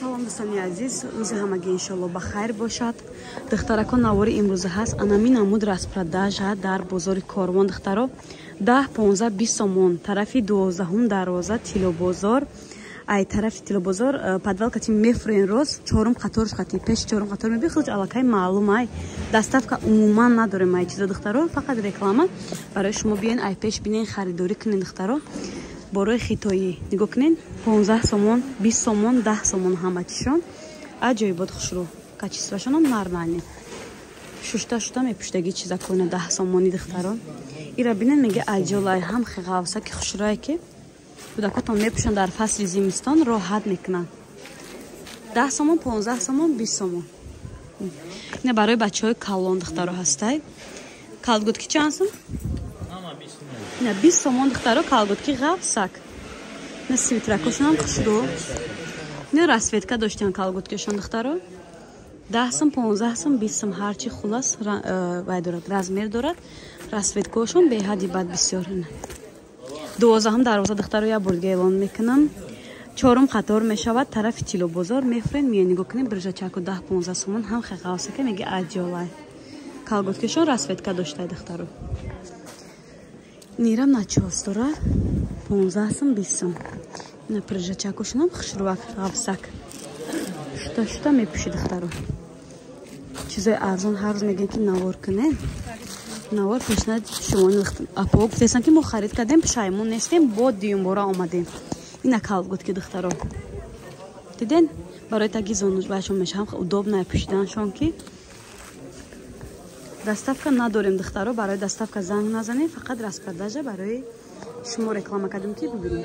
салом дӯстони азиз, рӯзи ҳамагӣ иншоалло ба хайр бошад. Духтаракон навори имрӯза ҳаст. Анами намуд распродажа дар бозори Корвон духтаро 10, 15, 20 сомон. Тарафи 12 дарвоза Тилобозор. Ай тарафи Тилобозор подвалкати мефрен рост 4 қатор шати пеш 4 қатор мебихлоч алакай маълум ай доставка умуман надорем ай чизо духтаро, фақат реклама барои шумо биен ай пеш бинен харидорӣ кунен духтаро. Борои хитоӣ нигоҳ кунен 15 сомон 20 сомон 10 сомон ҳама чишон аҷоибот хушрӯ качествашонам нормальне шушта мепуштаги чизакоина 10 сомони духтарон ира бинен мега аҷолай ҳам хиғавсаки хушрӯе ки кӯдакотон мепӯшанд дар фасли зимистон роҳат мекунанд 10 сомон 15 сомон 20 сомон ина барои бачаҳои калон духтаро ҳастай калгутки чанд сом 20 сомон духтаро калгутки ғавсак ина свитракошонам хушрӯ ина расветка доштан калгуткишон духтаро 10 сом 15 сом 20 сом ҳарчи хулас вай дорад размер дорад расветкошон беҳади бад бисёр ина 12 дарвоза духтаро я бурга эълон мекунам 4 қатор мешавад тарафи Тилобозор мефрен мия нигоҳ кунем брижачаку 10-15 сомон ҳам хиғавсака мега аҷолай калгуткишон расветка доштай духтаро нирам начос дорад 15 сом 20 сом ина брижачакушонам хушрӯак ғавсак шута мепӯши духтаро чизои арзон ҳар рӯз мегӯем ки навор кунем навор пешнад шумо апо гуфтестан ки мо харид кардем пушаймон нестем бо дуюмбора омадем ина калгутки духтаро диден барои таги зонуш башон мешам удобна пӯшиданшон ки доставка надорем духтаро барои доставка занг назанем фақат распродажа барои шумо реклама кардем ки бибинем